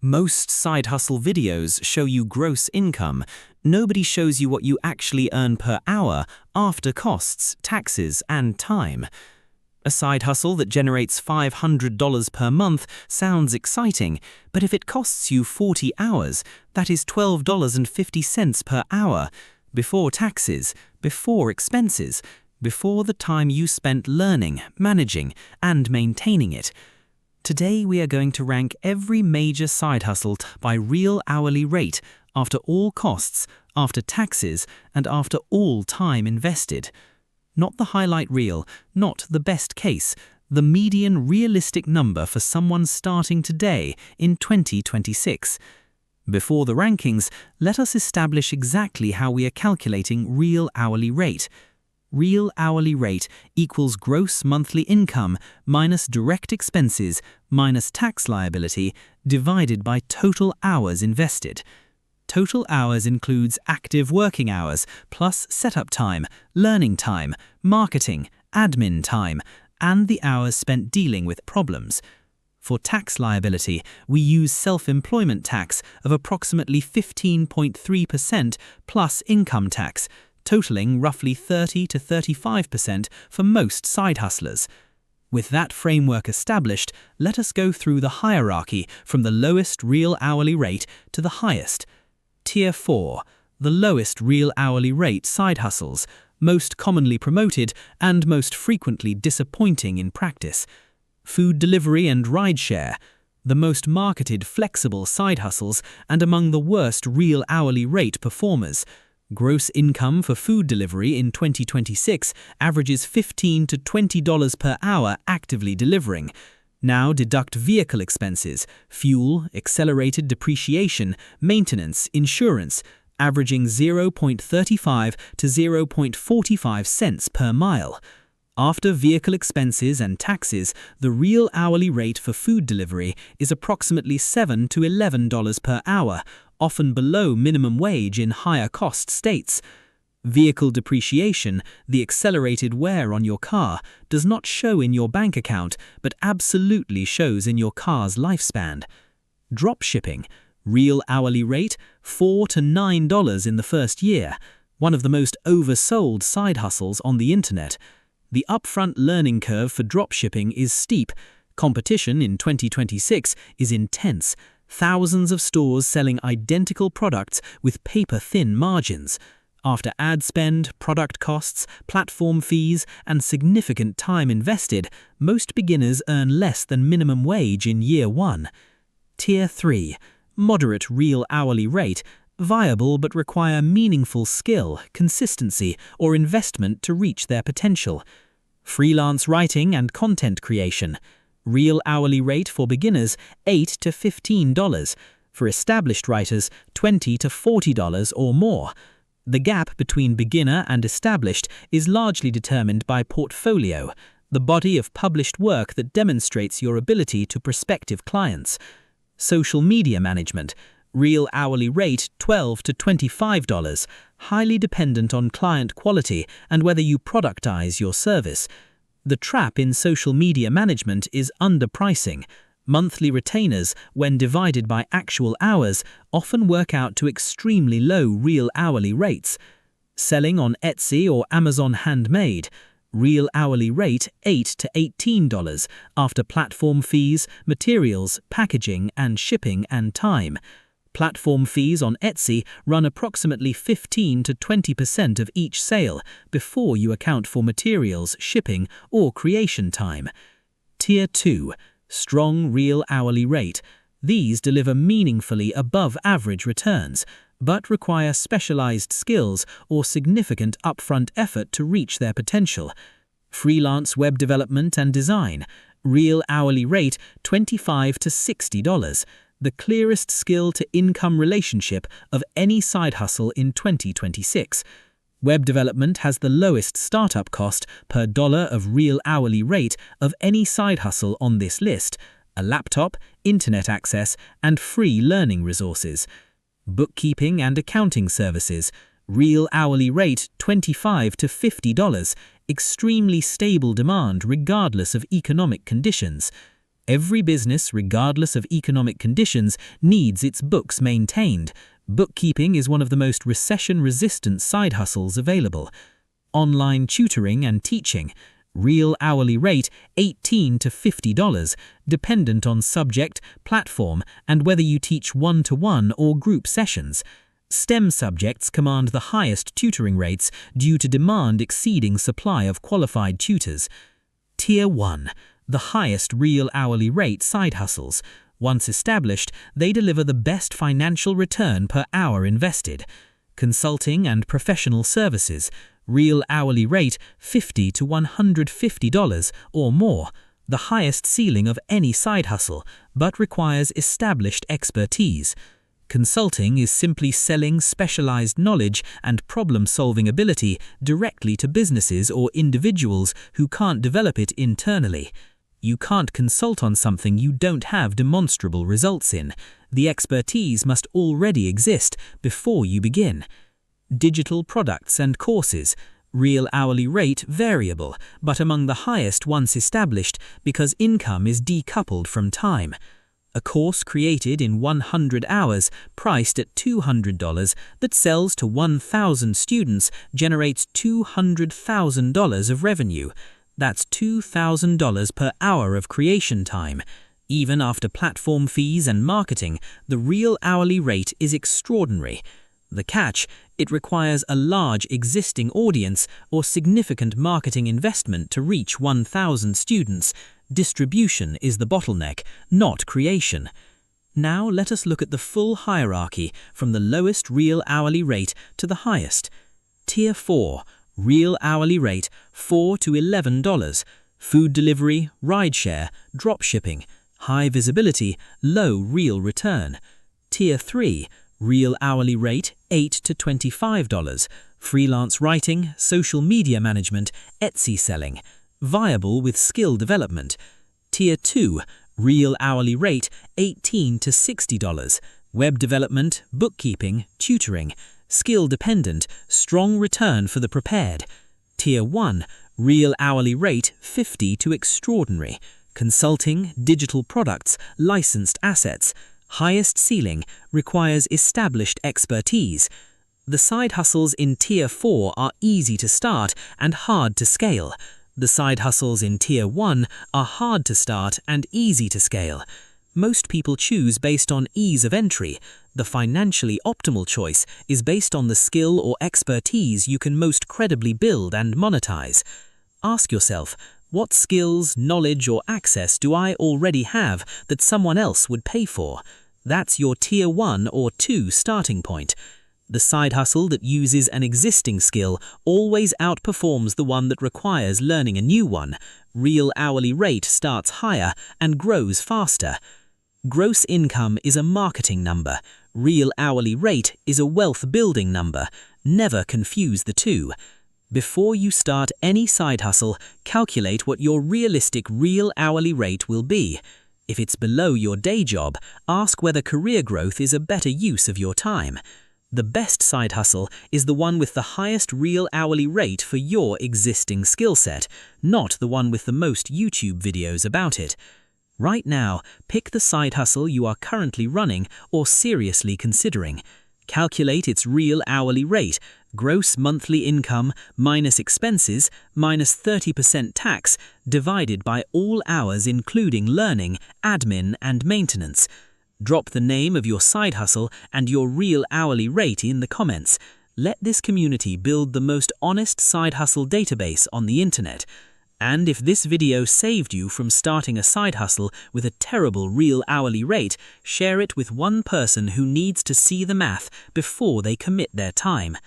Most side hustle videos show you gross income. Nobody shows you what you actually earn per hour after costs, taxes, and time. A side hustle that generates $500 per month sounds exciting, but if it costs you 40 hours, that is $12.50 per hour, before taxes, before expenses, before the time you spent learning, managing, and maintaining it. Today we are going to rank every major side hustle by real hourly rate, after all costs, after taxes, and after all time invested. Not the highlight reel, not the best case, the median realistic number for someone starting today in 2026. Before the rankings, let us establish exactly how we are calculating real hourly rate. Real hourly rate equals gross monthly income minus direct expenses minus tax liability divided by total hours invested. Total hours includes active working hours plus setup time, learning time, marketing, admin time, and the hours spent dealing with problems. For tax liability, we use self-employment tax of approximately 15.3% plus income tax, totaling roughly 30 to 35% for most side hustlers. With that framework established, let us go through the hierarchy from the lowest real hourly rate to the highest. Tier 4, the lowest real hourly rate side hustles, most commonly promoted and most frequently disappointing in practice. Food delivery and rideshare, the most marketed flexible side hustles and among the worst real hourly rate performers. Gross income for food delivery in 2026 averages $15 to $20 per hour actively delivering. Now deduct vehicle expenses, fuel, accelerated depreciation, maintenance, insurance, averaging 0.35 to 0.45 cents per mile. After vehicle expenses and taxes, the real hourly rate for food delivery is approximately $7 to $11 per hour, often below minimum wage in higher cost states. Vehicle depreciation, the accelerated wear on your car, does not show in your bank account, but absolutely shows in your car's lifespan. Dropshipping, real hourly rate, $4 to $9 in the first year, one of the most oversold side hustles on the internet. The upfront learning curve for dropshipping is steep. Competition in 2026 is intense. Thousands of stores selling identical products with paper-thin margins. After ad spend, product costs, platform fees, and significant time invested, most beginners earn less than minimum wage in year 1. Tier 3, moderate real hourly rate, viable but require meaningful skill, consistency, or investment to reach their potential. Freelance writing and content creation. Real hourly rate for beginners, $8 to $15. For established writers, $20 to $40 or more. The gap between beginner and established is largely determined by portfolio, the body of published work that demonstrates your ability to prospective clients. Social media management. Real hourly rate, $12 to $25, highly dependent on client quality and whether you productize your service. The trap in social media management is underpricing. Monthly retainers, when divided by actual hours, often work out to extremely low real hourly rates. Selling on Etsy or Amazon Handmade. Real hourly rate, $8 to $18, after platform fees, materials, packaging, and shipping and time. Platform fees on Etsy run approximately 15 to 20% of each sale before you account for materials, shipping, or creation time. Tier 2, strong real hourly rate. These deliver meaningfully above average returns, but require specialized skills or significant upfront effort to reach their potential. Freelance web development and design. Real hourly rate, $25 to $60. The clearest skill-to-income relationship of any side hustle in 2026. Web development has the lowest startup cost per dollar of real hourly rate of any side hustle on this list, a laptop, internet access, and free learning resources. Bookkeeping and accounting services, real hourly rate $25 to $50, extremely stable demand regardless of economic conditions. Every business, regardless of economic conditions, needs its books maintained. Bookkeeping is one of the most recession-resistant side hustles available. Online tutoring and teaching. Real hourly rate $18 to $50, dependent on subject, platform, and whether you teach one-to-one or group sessions. STEM subjects command the highest tutoring rates due to demand exceeding supply of qualified tutors. Tier 1. The highest real hourly rate side hustles. Once established, they deliver the best financial return per hour invested. Consulting and professional services. Real hourly rate $50 to $150 or more. The highest ceiling of any side hustle, but requires established expertise. Consulting is simply selling specialized knowledge and problem-solving ability directly to businesses or individuals who can't develop it internally. You can't consult on something you don't have demonstrable results in. The expertise must already exist before you begin. Digital products and courses. Real hourly rate variable, but among the highest once established because income is decoupled from time. A course created in 100 hours, priced at $200, that sells to 1,000 students generates $200,000 of revenue. That's $2,000 per hour of creation time. Even after platform fees and marketing, the real hourly rate is extraordinary. The catch: it requires a large existing audience or significant marketing investment to reach 1,000 students. Distribution is the bottleneck, not creation. Now let us look at the full hierarchy from the lowest real hourly rate to the highest. Tier 4. Real hourly rate $4 to $11. Food delivery, rideshare, dropshipping. High visibility, low real return. Tier 3. Real hourly rate $8 to $25. Freelance writing, social media management, Etsy selling. Viable with skill development. Tier 2. Real hourly rate $18 to $60. Web development, bookkeeping, tutoring. Skill dependent, strong return for the prepared. Tier 1. Real hourly rate $50 to extraordinary. Consulting, digital products, licensed assets. Highest ceiling, requires established expertise. The side hustles in Tier 4 are easy to start and hard to scale. The side hustles in Tier 1 are hard to start and easy to scale. Most people choose based on ease of entry. The financially optimal choice is based on the skill or expertise you can most credibly build and monetize. Ask yourself, what skills, knowledge, or access do I already have that someone else would pay for? That's your Tier 1 or 2 starting point. The side hustle that uses an existing skill always outperforms the one that requires learning a new one. Real hourly rate starts higher and grows faster. Gross income is a marketing number. Real hourly rate is a wealth-building number. Never confuse the two. Before you start any side hustle, calculate what your realistic real hourly rate will be. If it's below your day job, ask whether career growth is a better use of your time. The best side hustle is the one with the highest real hourly rate for your existing skill set, not the one with the most YouTube videos about it. Right now, pick the side hustle you are currently running or seriously considering. Calculate its real hourly rate, gross monthly income minus expenses minus 30% tax, divided by all hours including learning, admin, and maintenance. Drop the name of your side hustle and your real hourly rate in the comments. Let this community build the most honest side hustle database on the internet. And if this video saved you from starting a side hustle with a terrible real hourly rate, share it with one person who needs to see the math before they commit their time.